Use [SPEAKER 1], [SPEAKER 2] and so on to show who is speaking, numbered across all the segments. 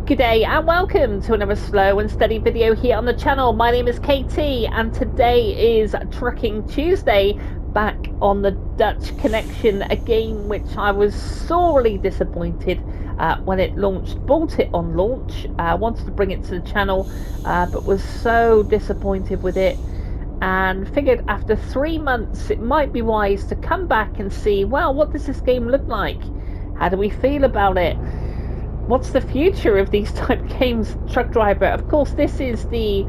[SPEAKER 1] Good day and welcome to another slow and steady video here on the channel. My name is KT and today is Trucking Tuesday, back on the Dutch Connection, a game which I was sorely disappointed when it launched. Bought it on launch, wanted to bring it to the channel, but was so disappointed with it and figured after 3 months it might be wise to come back and see, well, what does this game look like? How do we feel about it? What's the future of these type of games, Truck Driver? Of course, this is the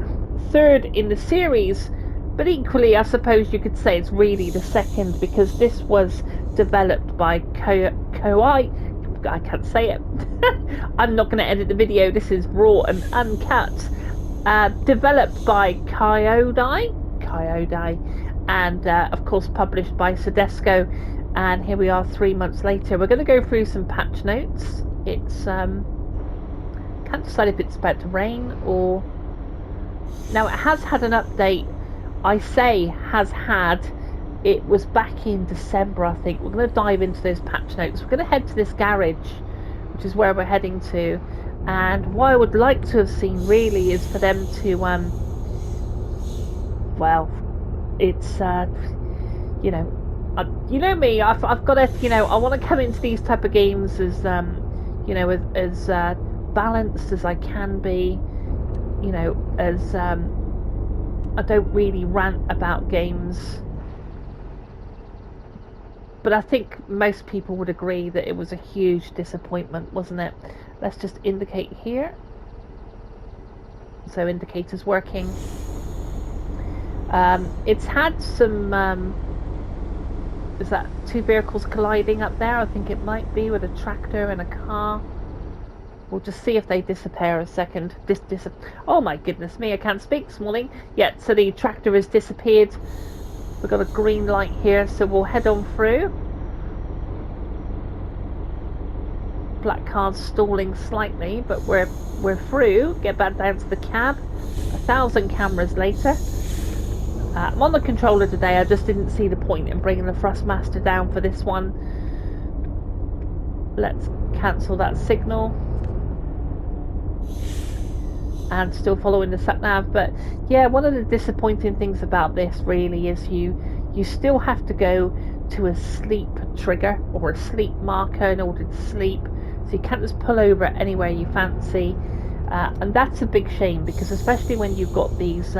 [SPEAKER 1] third in the series, but equally, I suppose you could say it's really the second, because this was developed by Kyodai. I can't say it. I'm not going to edit the video. This is raw and uncut. Developed by Kyodai, and of course published by Soedesco. And here we are 3 months later. We're going to go through some patch notes. It's can't decide if it's about to rain or... Now it has had an update. I say has had. It was back in December, I think. We're going to dive into those patch notes. We're going to head to this garage, which is where we're heading to. And what I would like to have seen really is for them to well, it's you know me. I've got to, I want to come into these type of games as as balanced as I can be, as I don't really rant about games, but I think most people would agree that it was a huge disappointment, wasn't it? Let's just indicate here. So indicators working. It's had some is that two vehicles colliding up there? I think it might be, with a tractor and a car. We'll just see if they disappear a second. Oh my goodness me, I can't speak this morning. Yeah, so the tractor has disappeared. We've got a green light here, so we'll head on through. Black car's stalling slightly, but we're through. Get back down to the cab. 1,000 cameras later. I'm on the controller today. I just didn't see the point in bringing the thrustmaster down for this one. Let's cancel that signal. And still following the sat nav. But yeah, one of the disappointing things about this really is you still have to go to a sleep trigger or a sleep marker in order to sleep. So you can't just pull over anywhere you fancy. And that's a big shame, because especially when you've got these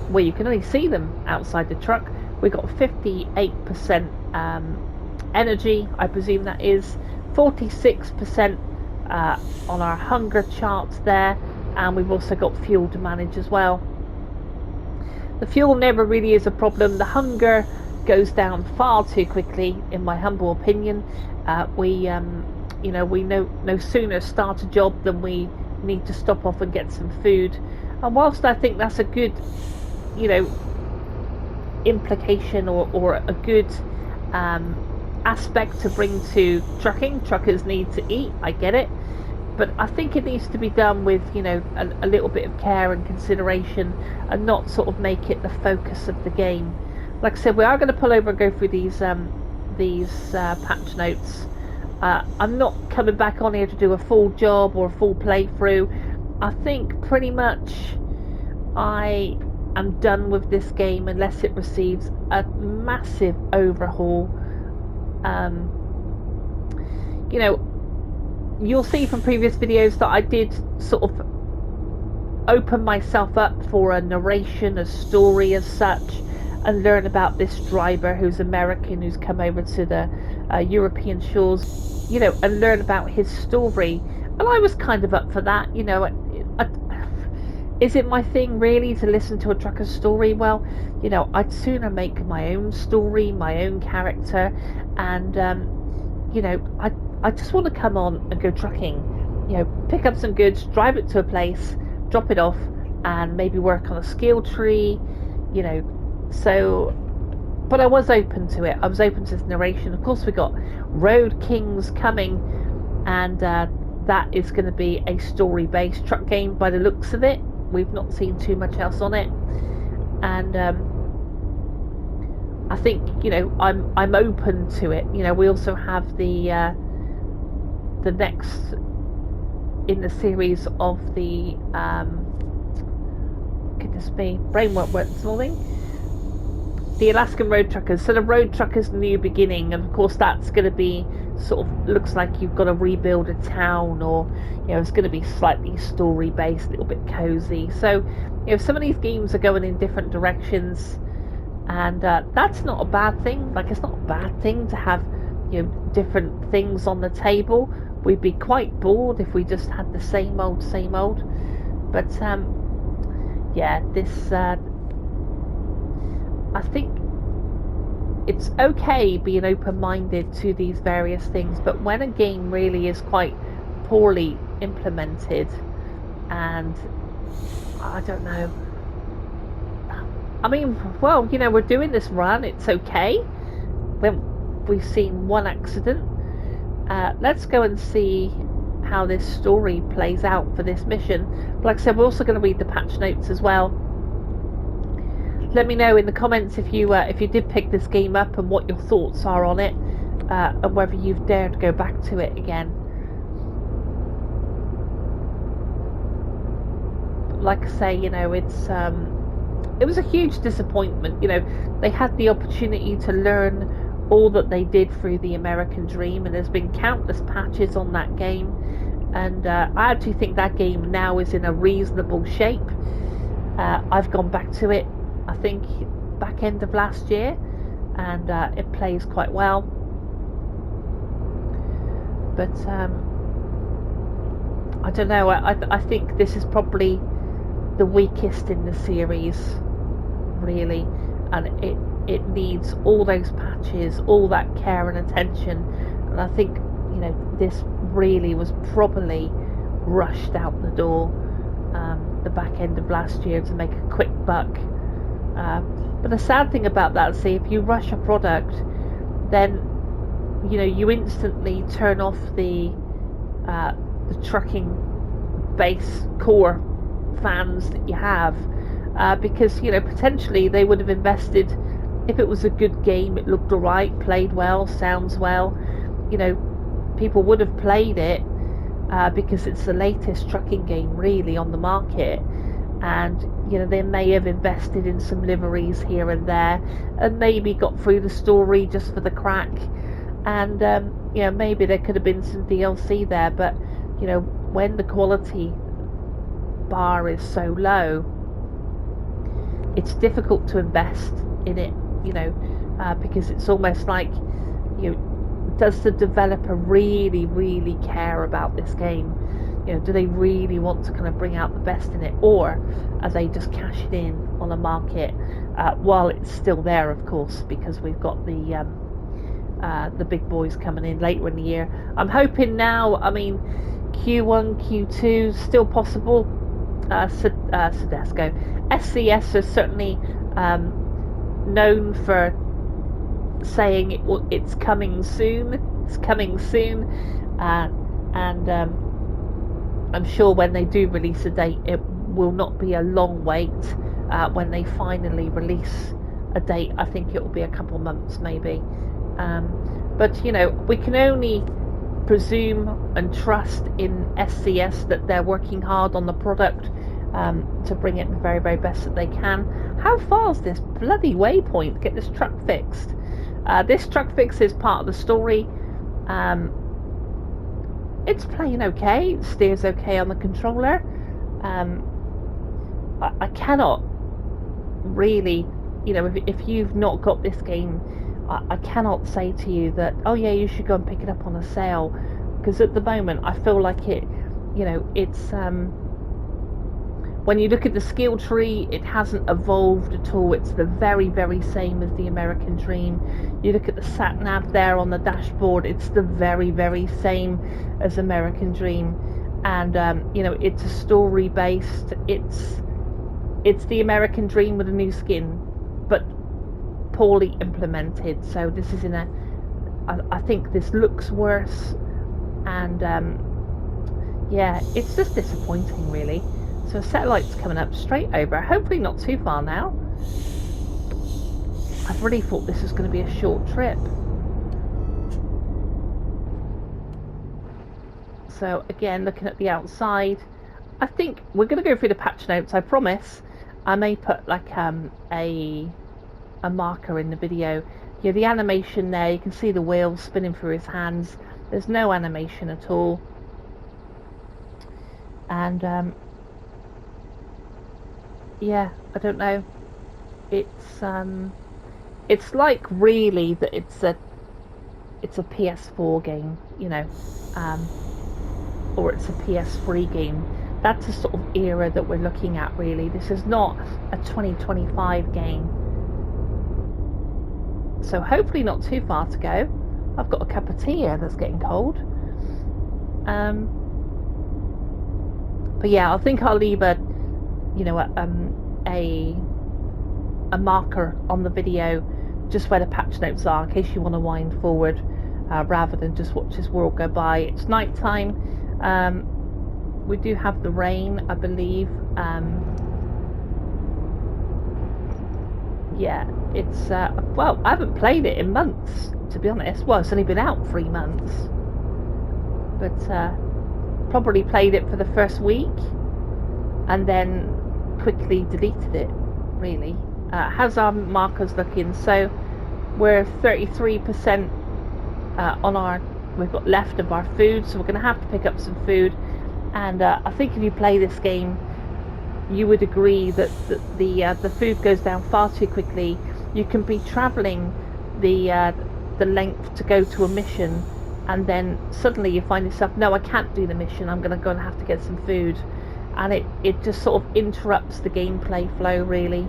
[SPEAKER 1] where you can only see them outside the truck. We've got 58% energy, I presume that is, 46% on our hunger charts there, and we've also got fuel to manage as well. The fuel never really is a problem. The hunger goes down far too quickly, in my humble opinion. We no sooner start a job than we need to stop off and get some food. And whilst I think that's a good implication or a good aspect to bring to trucking. Truckers need to eat, I get it, but I think it needs to be done with a little bit of care and consideration, and not sort of make it the focus of the game. Like I said, we are going to pull over and go through these patch notes. I'm not coming back on here to do a full job or a full playthrough. I think pretty much I'm done with this game unless it receives a massive overhaul. You'll see from previous videos that I did sort of open myself up for a narration, a story as such, and learn about this driver who's American, who's come over to the European shores, and learn about his story. And I was kind of up for that. Is it my thing really to listen to a trucker's story? Well, I'd sooner make my own story, my own character, and I just want to come on and go trucking. Pick up some goods, drive it to a place, drop it off, and maybe work on a skill tree. So, but I was open to it. I was open to this narration. Of course, we got Road Kings coming, and that is going to be a story-based truck game by the looks of it. We've not seen too much else on it, and I think I'm open to it. We also have the next in the series of the goodness me, brain won't work this morning. The Alaskan Road Truckers. So the Road Truckers New Beginning, and of course that's going to be sort of, looks like you've got to rebuild a town, or it's going to be slightly story based, a little bit cozy. So some of these games are going in different directions, and that's not a bad thing. Like, it's not a bad thing to have different things on the table. We'd be quite bored if we just had the same old. But yeah, this I think it's okay being open-minded to these various things, but when a game really is quite poorly implemented, and I don't know, I mean, well, we're doing this run, it's okay when we've seen one accident. Let's go and see how this story plays out for this mission. Like I said, we're also going to read the patch notes as well. Let me know in the comments if you did pick this game up and what your thoughts are on it, and whether you've dared to go back to it again. Like I say, it was a huge disappointment. They had the opportunity to learn all that they did through the American Dream, and there's been countless patches on that game, and I actually think that game now is in a reasonable shape. I've gone back to it, I think, back end of last year, and it plays quite well. But I don't know, I think this is probably the weakest in the series, really, and it needs all those patches, all that care and attention, and I think this really was probably rushed out the door the back end of last year to make a quick buck. But the sad thing about that, see, if you rush a product, then you instantly turn off the trucking base core fans that you have, because potentially they would have invested. If it was a good game, it looked alright, played well, sounds well, people would have played it, because it's the latest trucking game really on the market, and they may have invested in some liveries here and there, and maybe got through the story just for the crack, and maybe there could have been some DLC there, but when the quality bar is so low, it's difficult to invest in it, because it's almost like, does the developer really care about this game? Do they really want to kind of bring out the best in it, or are they just cashing in on a market while it's still there, of course, because we've got the big boys coming in later in the year. I'm hoping now, I mean, Q1, Q2 still possible. Soedesco, SCS are certainly known for saying it's coming soon. It's coming soon, and I'm sure when they do release a date, it will not be a long wait. When they finally release a date, I think it will be a couple months maybe. But we can only presume and trust in SCS that they're working hard on the product to bring it the very best that they can. How far is this bloody waypoint to get this truck fixed? This truck fix is part of the story. It's playing okay, it steers okay on the controller. I cannot really, if you've not got this game, I cannot say to you that, oh yeah, you should go and pick it up on a sale, because at the moment I feel like it, it's when you look at the skill tree, it hasn't evolved at all. It's the very same as the American Dream. You look at the sat nav there on the dashboard, it's the very same as American Dream, and it's a story based. It's the American Dream with a new skin, but poorly implemented. So this is I think this looks worse, and yeah, it's just disappointing really. So satellite's coming up straight over, hopefully not too far now. I've really thought this was going to be a short trip. So again, looking at the outside, I think we're going to go through the patch notes, I promise. I may put like a marker in the video. Yeah, the animation there, you can see the wheel spinning through his hands. There's no animation at all. And yeah, I don't know. It's like really that it's a PS4 game, you know, or it's a PS3 game. That's the sort of era that we're looking at, really. This is not a 2025 game. So hopefully not too far to go. I've got a cup of tea here that's getting cold. But yeah, I think I'll leave a marker on the video just where the patch notes are, in case you want to wind forward, rather than just watch this world go by. It's night time. We do have the rain, I believe. Yeah, it's well, I haven't played it in months, to be honest. Well, it's only been out 3 months, but probably played it for the first week and then quickly deleted it, really. How's our markers looking? So we're 33% on our, we've got left of our food, so we're going to have to pick up some food. And I think if you play this game, you would agree that the food goes down far too quickly. You can be travelling the length to go to a mission, and then suddenly you find yourself, no, I can't do the mission, I'm going to go and have to get some food. And it just sort of interrupts the gameplay flow, really.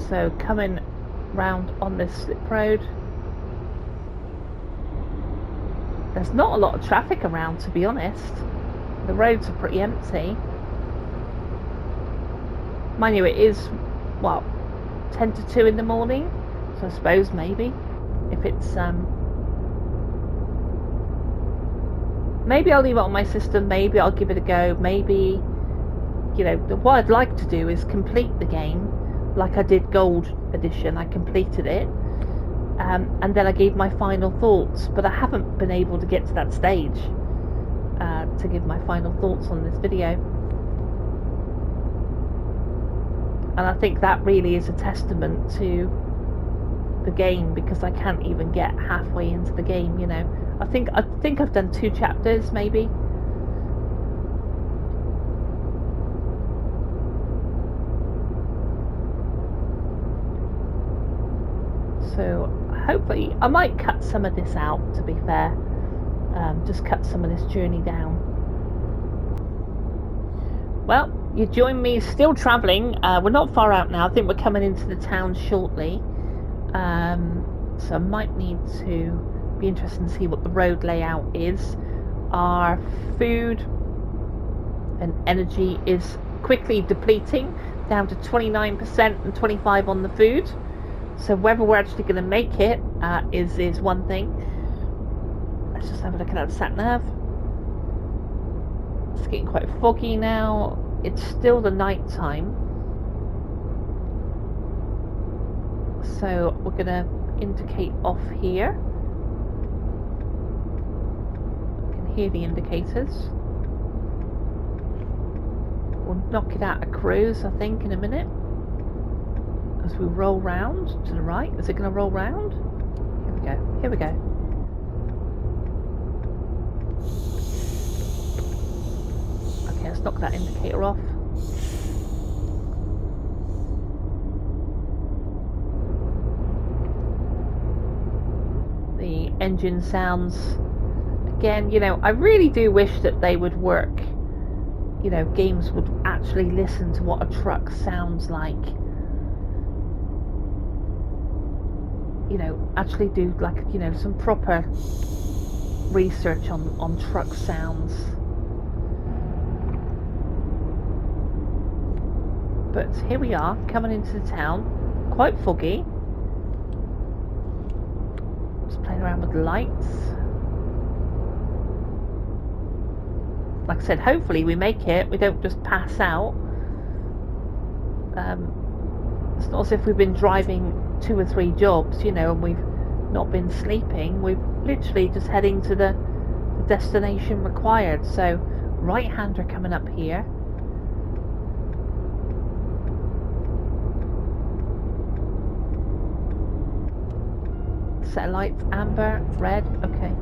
[SPEAKER 1] So coming round on this slip road, there's not a lot of traffic around, to be honest. The roads are pretty empty. Mind you, it is, what, 10 to 2 in the morning? So I suppose maybe, if it's, maybe I'll leave it on my system, maybe I'll give it a go, maybe, you know, what I'd like to do is complete the game, like I did Gold Edition. I completed it, and then I gave my final thoughts, but I haven't been able to get to that stage to give my final thoughts on this video. And I think that really is a testament to the game, because I can't even get halfway into the game, you know. I think I've done 2 chapters, maybe. So hopefully I might cut some of this out, to be fair. Just cut some of this journey down. Well, you join me still travelling. We're not far out now. I think we're coming into the town shortly. So I might need to be interested to see what the road layout is. Our food and energy is quickly depleting, down to 29% and 25% on the food. So whether we're actually going to make it is one thing. Let's just have a look at that sat nav. It's getting quite foggy now. It's still the night time. So we're going to indicate off here. You can hear the indicators. We'll knock it out a cruise, I think, in a minute. As we roll round to the right. Is it going to roll round? Here we go. Here we go. Okay, let's knock that indicator off. The engine sounds, again, you know, I really do wish that they would work. You know, games would actually listen to what a truck sounds like. You know, actually do, like, you know, some proper research on truck sounds. But here we are, coming into the town, quite foggy. Just playing around with the lights. Like I said, hopefully we make it, we don't just pass out. It's not as if we've been driving 2 or 3 jobs, you know, and we've not been sleeping. We're literally just heading to the destination required. So right-hander coming up here. Set lights, amber, red, okay.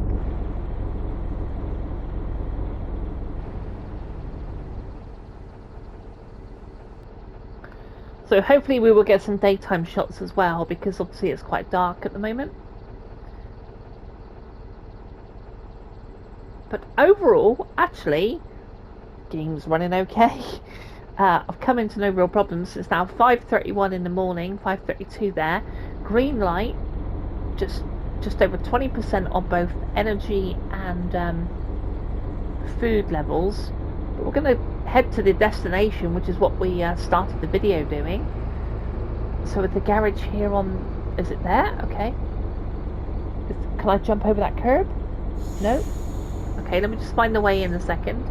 [SPEAKER 1] So hopefully we will get some daytime shots as well, because obviously it's quite dark at the moment. But overall, actually, game's running okay. I've come into no real problems. It's now 5:31 in the morning, 5:32 there. Green light, just over 20% on both energy and food levels. But we're going to head to the destination, which is what we started the video doing. So with the garage here on, is it there? Okay. Can I jump over that curb? No. Okay, let me just find the way in a second.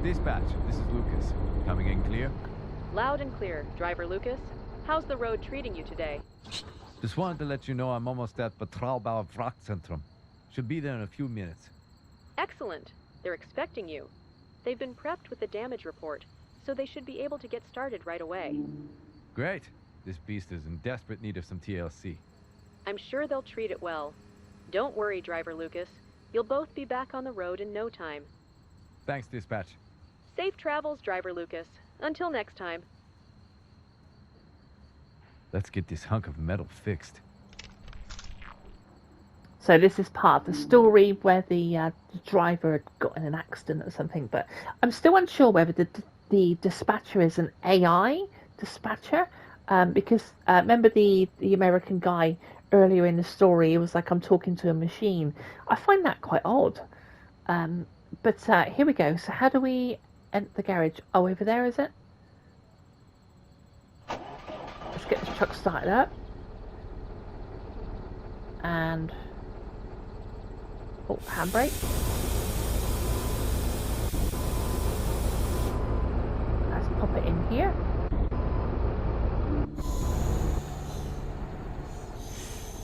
[SPEAKER 2] Dispatch, this is Lucas. Coming in clear?
[SPEAKER 3] Loud and clear, Driver Lucas. How's the road treating you today?
[SPEAKER 2] Just wanted to let you know I'm almost at Betralbauer Wrackzentrum. Should be there in a few minutes.
[SPEAKER 3] Excellent. They're expecting you. They've been prepped with the damage report, so they should be able to get started right away.
[SPEAKER 2] Great. This beast is in desperate need of some TLC.
[SPEAKER 3] I'm sure they'll treat it well. Don't worry, Driver Lucas. You'll both be back on the road in no time.
[SPEAKER 2] Thanks, Dispatch.
[SPEAKER 3] Safe travels, Driver Lucas. Until next time.
[SPEAKER 2] Let's get this hunk of metal fixed.
[SPEAKER 1] So this is part of the story where the driver had got in an accident or something, but I'm still unsure whether the dispatcher is an AI dispatcher, because remember the American guy earlier in the story, it was like I'm talking to a machine. I find that quite odd. But here we go. So how do we enter the garage? Oh, over there, is it? Let's get this truck started up. And oh, handbrake. Let's pop it in here.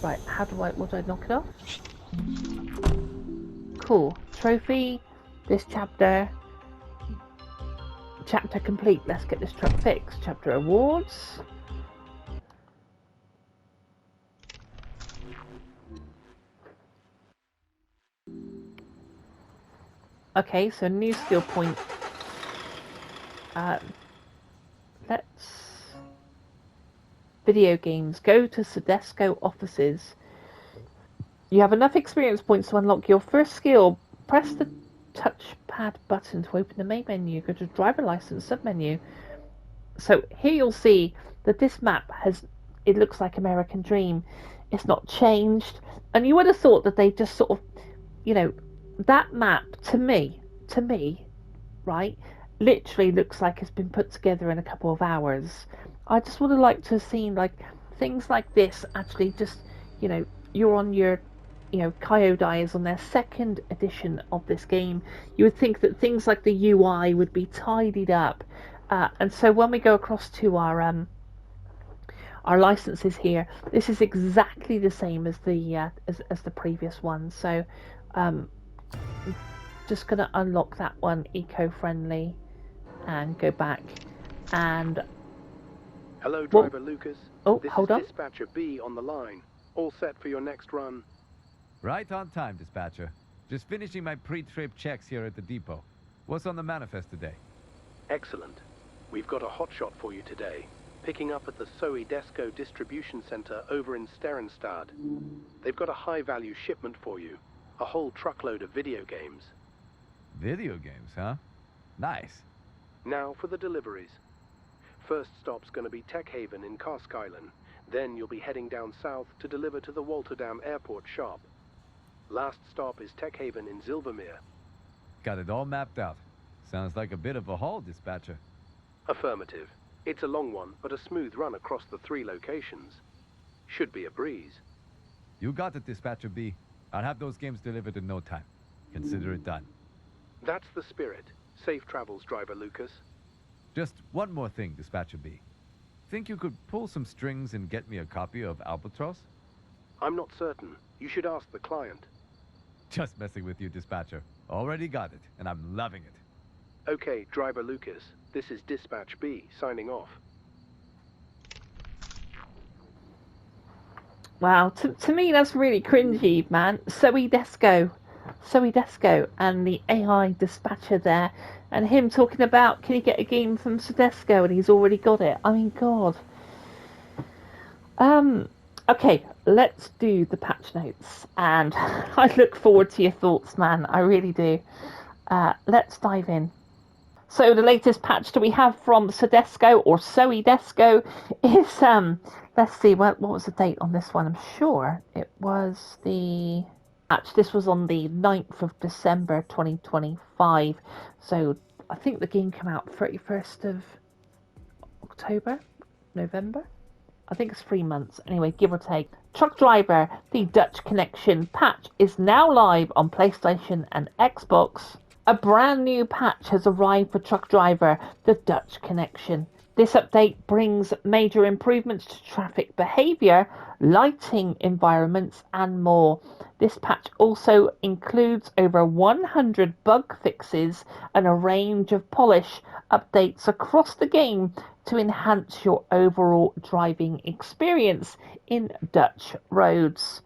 [SPEAKER 1] Right, what do I knock it off? Cool. Trophy. This chapter complete. Let's get this truck fixed. Chapter awards. Okay, so new skill point. Let's video games. Go to Soedesco offices. You have enough experience points to unlock your first skill. Press the touchpad button to open the main menu. Go to driver license submenu. So here you'll see that this map it looks like American Dream. It's not changed. And you would have thought that they just sort of, that map to me, right, literally looks like it's been put together in a couple of hours. I just would have liked to have seen like things like this actually just, you're on your, Kyodai is on their second edition of this game. You would think that things like the UI would be tidied up. And so when we go across to our licenses here, this is exactly the same as the as the previous one. So just going to unlock that one, eco-friendly, and go back. And
[SPEAKER 4] hello, Driver Lucas.
[SPEAKER 1] Oh,
[SPEAKER 4] this
[SPEAKER 1] hold
[SPEAKER 4] is
[SPEAKER 1] on.
[SPEAKER 4] Dispatcher B on the line. All set for your next run.
[SPEAKER 2] Right on time, Dispatcher. Just finishing my pre-trip checks here at the depot. What's on the manifest today?
[SPEAKER 4] Excellent. We've got a hotshot for you today. Picking up at the Soedesco distribution center over in Sterrenstad. They've got a high-value shipment for you. A whole truckload of video games.
[SPEAKER 2] Video games, huh? Nice.
[SPEAKER 4] Now for the deliveries. First stop's going to be Tech Haven in Karskeilen. Then you'll be heading down south to deliver to the Walterdam Airport shop. Last stop is Tech Haven in Zilvermere.
[SPEAKER 2] Got it all mapped out. Sounds like a bit of a haul, Dispatcher.
[SPEAKER 4] Affirmative. It's a long one, but a smooth run across the 3 locations. Should be a breeze.
[SPEAKER 2] You got it, Dispatcher B. I'll have those games delivered in no time. Consider it done.
[SPEAKER 4] That's the spirit. Safe travels, Driver Lucas.
[SPEAKER 2] Just one more thing, Dispatcher B. Think you could pull some strings and get me a copy of Albatross?
[SPEAKER 4] I'm not certain. You should ask the client.
[SPEAKER 2] Just messing with you, Dispatcher. Already got it, and I'm loving it.
[SPEAKER 4] Okay, Driver Lucas. This is Dispatch B, signing off.
[SPEAKER 1] Wow, to me that's really cringy, man. Soedesco, and the AI dispatcher there, and him talking about can you get a game from Soedesco, and he's already got it. I mean, God. Okay, let's do the patch notes, and I look forward to your thoughts, man. I really do. Let's dive in. So the latest patch that we have from Soedesco is let's see what was the date on this one. I'm sure it was the patch. This was on the 9th of December 2025. So I think the game came out 31st of October, November. I think it's 3 months. Anyway, give or take. Truck Driver, the Dutch Connection patch is now live on PlayStation and Xbox. A brand new patch has arrived for Truck Driver, the Dutch Connection. This update brings major improvements to traffic behaviour, lighting environments and more. This patch also includes over 100 bug fixes and a range of polish updates across the game to enhance your overall driving experience in Dutch roads.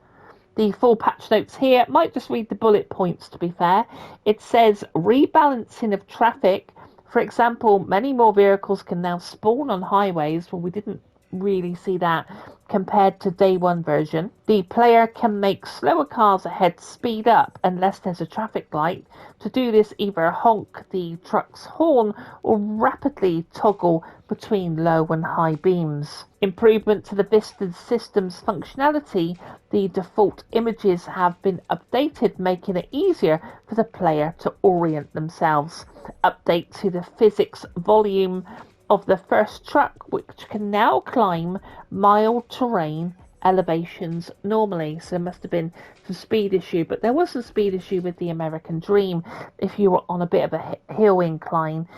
[SPEAKER 1] The full patch notes here, might just read the bullet points to be fair. It says rebalancing of traffic. For example, many more vehicles can now spawn on highways. Well, we didn't really see that compared to day one version. The player can make slower cars ahead speed up unless there's a traffic light. To do this, either honk the truck's horn or rapidly toggle between low and high beams. Improvement to the Vista system's functionality. The default images have been updated, making it easier for the player to orient themselves. Update to the physics volume of the first truck, which can now climb mild terrain elevations normally. So there must have been some speed issue, but there was some speed issue with the American Dream if you were on a bit of a hill incline.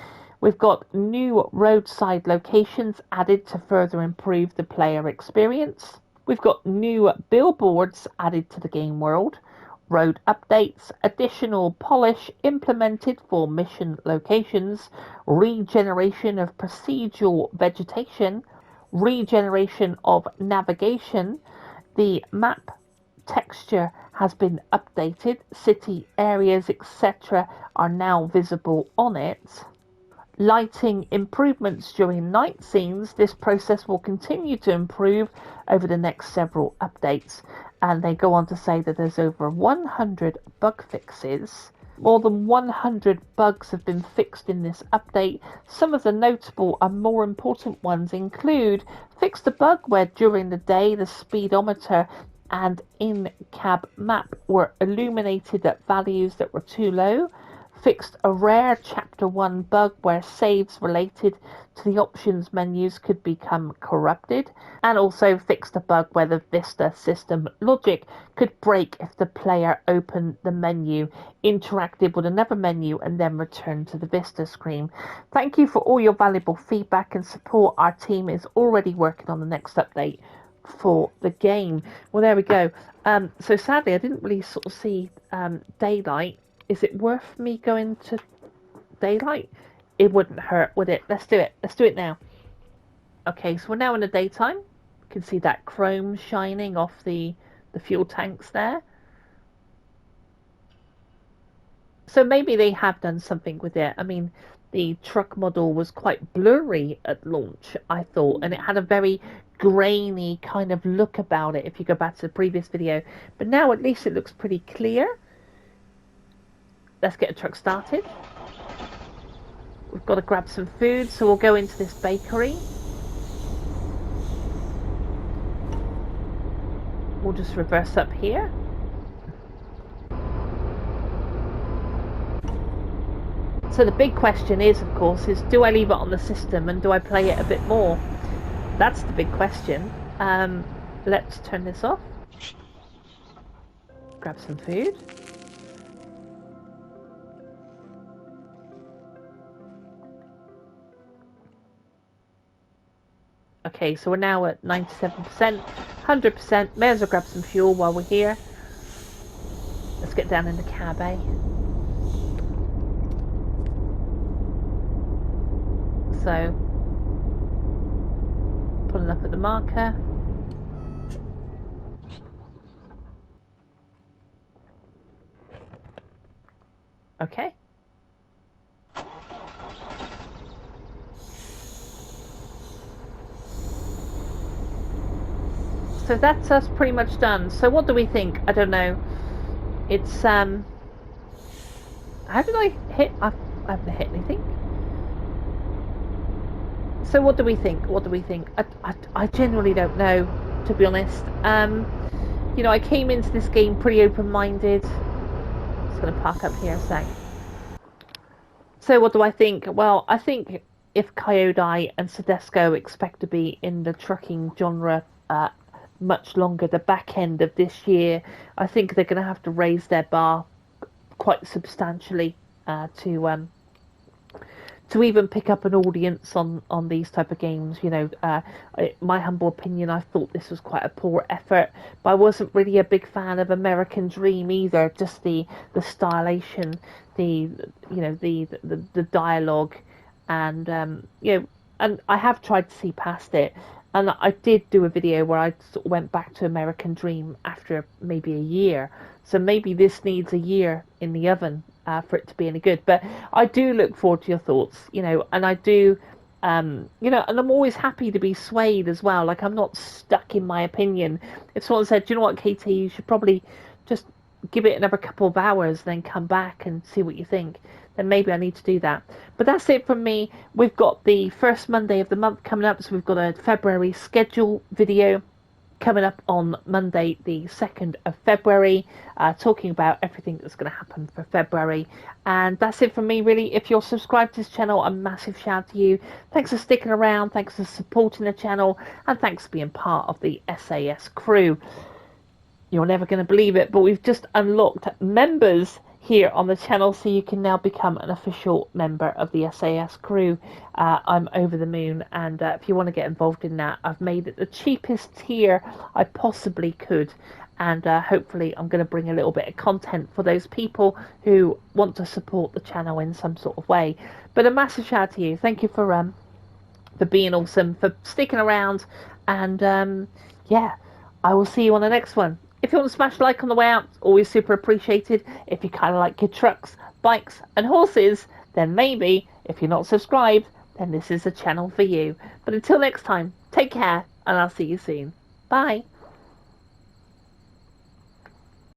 [SPEAKER 1] We've got new roadside locations added to further improve the player experience. We've got new billboards added to the game world. Road updates, additional polish implemented for mission locations, regeneration of procedural vegetation, regeneration of navigation. The map texture has been updated, city areas etc. are now visible on it. Lighting improvements during night scenes. This process will continue to improve over the next several updates. And they go on to say that there's over 100 bug fixes. More than 100 bugs have been fixed in this update. Some of the notable and more important ones include fix the bug where during the day the speedometer and in-cab map were illuminated at values that were too low. Fixed a rare Chapter 1 bug where saves related to the options menus could become corrupted, and also fixed a bug where the Vista system logic could break if the player opened the menu, interacted with another menu, and then returned to the Vista screen. Thank you for all your valuable feedback and support. Our team is already working on the next update for the game. Well, there we go. So sadly, I didn't really sort of see daylight. Is it worth me going to daylight? It wouldn't hurt, would it? Let's do it. Let's do it now. Okay, so we're now in the daytime. You can see that chrome shining off the fuel tanks there. So maybe they have done something with it. I mean, the truck model was quite blurry at launch, I thought, and it had a very grainy kind of look about it if you go back to the previous video. But now at least it looks pretty clear. Let's get a truck started. We've got to grab some food, so we'll go into this bakery. We'll just reverse up here. So the big question is, of course, is do I leave it on the system and do I play it a bit more? That's the big question. Let's turn this off. Grab some food. Okay, so we're now at 97%, 100%. May as well grab some fuel while we're here. Let's get down in the cab, eh? So, pulling up at the marker. Okay. So that's us pretty much done. So what do we think? I don't know. It's how did I hit? I haven't hit anything. So what do we think? What do we think? I genuinely don't know, to be honest. You know, I came into this game pretty open-minded. Just gonna park up here a sec. So what do I think? Well, I think if Kyodai and Soedesco expect to be in the trucking genre much longer, the back end of this year, I think they're going to have to raise their bar quite substantially to even pick up an audience on these type of games. You know, my humble opinion, I thought this was quite a poor effort, but I wasn't really a big fan of American Dream either. Just the stylation, the dialogue, and you know, and I have tried to see past it. And I did do a video where I sort of went back to American Dream after maybe a year. So maybe this needs a year in the oven for it to be any good. But I do look forward to your thoughts, you know, and I do, you know, and I'm always happy to be swayed as well. Like, I'm not stuck in my opinion. If someone said, do you know what, KT, you should probably just give it another couple of hours, then come back and see what you think, then maybe I need to do that. But that's it from me. We've got the first Monday of the month coming up, so we've got a February schedule video coming up on Monday the 2nd of February, talking about everything that's going to happen for February. And that's it from me, really. If you're subscribed to this channel, a massive shout out to you. Thanks for sticking around, thanks for supporting the channel, and thanks for being part of the SAS crew. You're never going to believe it, but we've just unlocked members here on the channel, so you can now become an official member of the SAS crew. I'm over the moon, and if you want to get involved in that, I've made it the cheapest tier I possibly could, and hopefully I'm going to bring a little bit of content for those people who want to support the channel in some sort of way. But a massive shout out to you. Thank you for being awesome, for sticking around, and yeah, I will see you on the next one. If you want to smash a like on the way out, always super appreciated. If you kind of like your trucks, bikes and horses, then maybe, if you're not subscribed, then this is a channel for you. But until next time, take care, and I'll see you soon. Bye.